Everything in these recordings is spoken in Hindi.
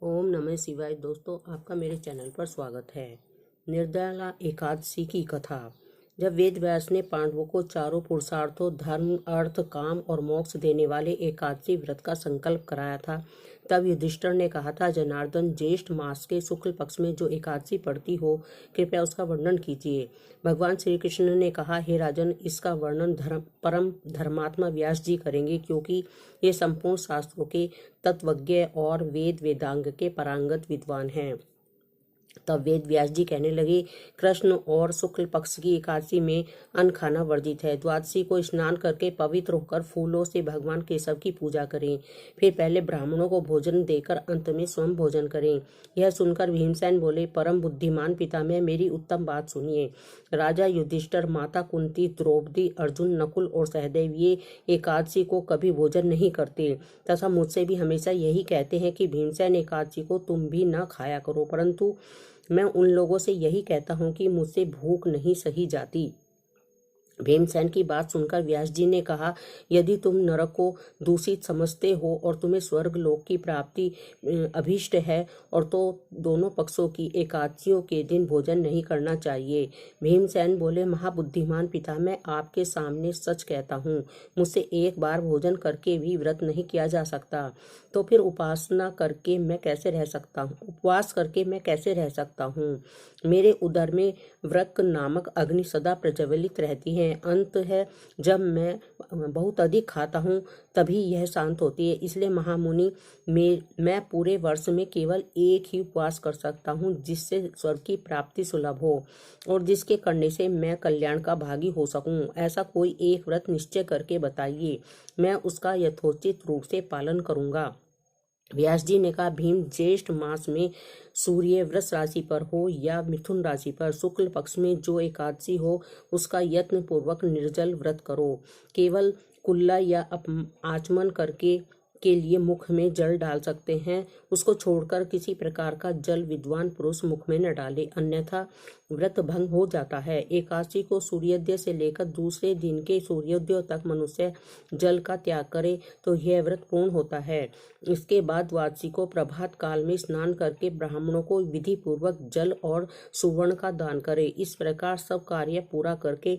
ओम नमः शिवाय। दोस्तों, आपका मेरे चैनल पर स्वागत है। निर्जला एकादशी की कथा। जब वेद व्यास ने पांडवों को चारों पुरुषार्थों धर्म, अर्थ, काम और मोक्ष देने वाले एकादशी व्रत का संकल्प कराया था, तब युधिष्ठिर ने कहा था, जनार्दन, ज्येष्ठ मास के शुक्ल पक्ष में जो एकादशी पड़ती हो, कृपया उसका वर्णन कीजिए। भगवान श्री कृष्ण ने कहा, हे राजन, इसका वर्णन परम धर्मात्मा व्यास जी करेंगे, क्योंकि ये संपूर्ण शास्त्रों के तत्वज्ञ और वेद वेदांग के पारंगत विद्वान हैं। तब वेद व्यास जी कहने लगे, कृष्ण और शुक्ल पक्ष की एकादशी में अन्न खाना वर्जित है। द्वादशी को स्नान करके पवित्र होकर फूलों से भगवान केशव की पूजा करें। फिर पहले ब्राह्मणों को भोजन देकर अंत में स्वयं भोजन करें। यह सुनकर भीमसेन बोले, परम बुद्धिमान पितामह, मेरी उत्तम बात सुनिए। राजा युधिष्ठिर, माता कुंती, द्रौपदी, अर्जुन, नकुल और सहदेव ये एकादशी को कभी भोजन नहीं करते तथा मुझसे भी हमेशा यही कहते हैं कि भीमसेन, एकादशी को तुम भी न खाया करो, परंतु मैं उन लोगों से यही कहता हूँ कि मुझसे भूख नहीं सही जाती। भीमसेन की बात सुनकर व्यास जी ने कहा, यदि तुम नरक को दूषित समझते हो और तुम्हें स्वर्ग लोक की प्राप्ति अभीष्ट है और तो दोनों पक्षों की एकादशियों के दिन भोजन नहीं करना चाहिए। भीमसेन बोले, महाबुद्धिमान पिता, मैं आपके सामने सच कहता हूँ, मुझसे एक बार भोजन करके भी व्रत नहीं किया जा सकता, तो फिर उपासना करके मैं कैसे रह सकता हूँ, उपवास करके मैं कैसे रह सकता हूँ। मेरे उदर में व्रक नामक अग्नि सदा प्रज्वलित रहती है। अंत है, जब मैं बहुत अधिक खाता हूँ तभी यह शांत होती है। इसलिए महामुनि, मैं पूरे वर्ष में केवल एक ही उपवास कर सकता हूँ, जिससे स्वर्ग की प्राप्ति सुलभ हो और जिसके करने से मैं कल्याण का भागी हो सकूं। ऐसा कोई एक व्रत निश्चय करके बताइए, मैं उसका यथोचित रूप से पालन करूंगा। व्यास जी ने कहा, भीम, ज्येष्ठ मास में सूर्य वृष राशि पर हो या मिथुन राशि पर शुक्ल पक्ष में जो एकादशी हो, उसका यत्न पूर्वक निर्जल व्रत करो। केवल कुल्ला या आचमन करके के लिए मुख में जल डाल सकते हैं, उसको छोड़कर किसी प्रकार का जल विद्वान पुरुष मुख में न डाले, अन्यथा व्रत भंग हो जाता है। एकादशी को सूर्योदय से लेकर दूसरे दिन के सूर्योदय तक मनुष्य जल का त्याग करे तो यह व्रत पूर्ण होता है। इसके बाद द्वादशी को प्रभात काल में स्नान करके ब्राह्मणों को विधि पूर्वक जल और सुवर्ण का दान करे। इस प्रकार सब कार्य पूरा करके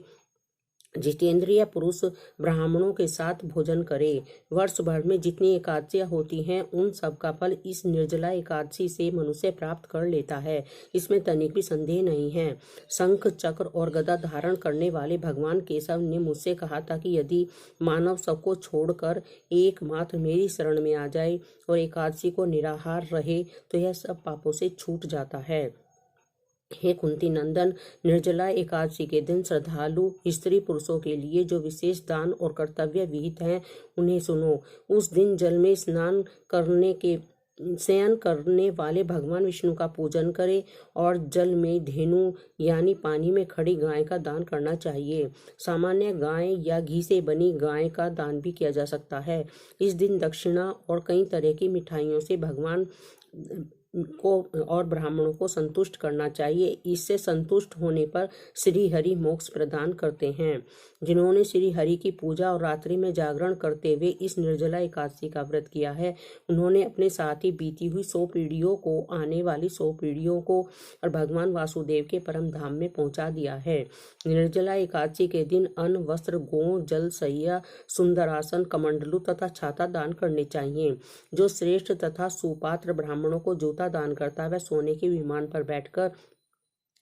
जितेंद्रिय पुरुष ब्राह्मणों के साथ भोजन करे। वर्ष भर में जितनी एकादशियां होती हैं, उन सब का फल इस निर्जला एकादशी से मनुष्य प्राप्त कर लेता है, इसमें तनिक भी संदेह नहीं है। शंख, चक्र और गदा धारण करने वाले भगवान केशव ने मुझसे कहा था कि यदि मानव सबको छोड़कर एकमात्र मेरी शरण में आ जाए और एकादशी को निराहार रहे तो यह सब पापों से छूट जाता है। हे कुंती नंदन, निर्जला एकादशी के दिन श्रद्धालु स्त्री पुरुषों के लिए जो विशेष दान और कर्तव्य विहित हैं, उन्हें सुनो। उस दिन जल में शयन करने वाले भगवान विष्णु का पूजन करें और जल में धेनु यानी पानी में खड़ी गाय का दान करना चाहिए। सामान्य गाय या घी से बनी गाय का दान भी किया जा सकता है। इस दिन दक्षिणा और कई तरह की मिठाइयों से भगवान को और ब्राह्मणों को संतुष्ट करना चाहिए। इससे संतुष्ट होने पर श्री हरि मोक्ष प्रदान करते हैं। जिन्होंने श्री हरि की पूजा और रात्रि में जागरण करते हुए इस निर्जला एकादशी का व्रत किया है, उन्होंने अपने साथ ही बीती हुई 100 पीढ़ियों को, आने वाली 100 पीढ़ियों को और भगवान वासुदेव के परम धाम में पहुंचा दिया है। निर्जला एकादशी के दिन अन्न, वस्त्र, गौ, जल, सैया, सुंदरासन, कमंडलू तथा छाता दान करने चाहिए। जो श्रेष्ठ तथा सुपात्र ब्राह्मणों को जूता दान करता है, वह सोने के विमान पर बैठकर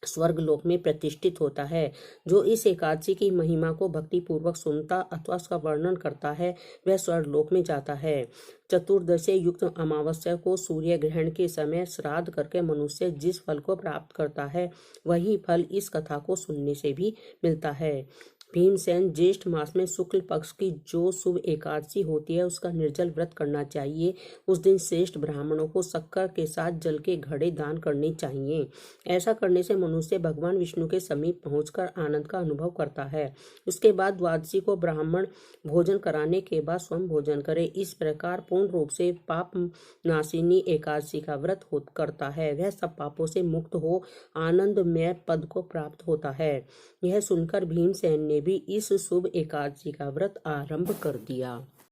स्वर्ग लोक में प्रतिष्ठित होता है। जो इस एकादशी की महिमा को भक्ति पूर्वक सुनता अथवा उसका वर्णन करता है, वह स्वर्ग लोक में जाता है। चतुर्दशी युक्त अमावस्या को सूर्य ग्रहण के समय श्राद्ध करके मनुष्य जिस फल को प्राप्त करता है, वही फल इस कथा को सुनने से भी मिलता है। भीमसेन, ज्येष्ठ मास में शुक्ल पक्ष की जो शुभ एकादशी होती है, उसका निर्जल व्रत करना चाहिए। उस दिन श्रेष्ठ ब्राह्मणों को शक्कर के साथ जल के घड़े दान करने चाहिए। ऐसा करने से मनुष्य भगवान विष्णु के समीप पहुंचकर आनंद का अनुभव करता है। उसके बाद द्वादशी को ब्राह्मण भोजन कराने के बाद स्वयं भोजन करे। इस प्रकार पूर्ण रूप से पाप नाशिनी एकादशी का व्रत करता है, वह सब पापों से मुक्त हो आनंदमय पद को प्राप्त होता है। यह सुनकर भीमसेन ने भी इस शुभ एकादशी का व्रत आरंभ कर दिया।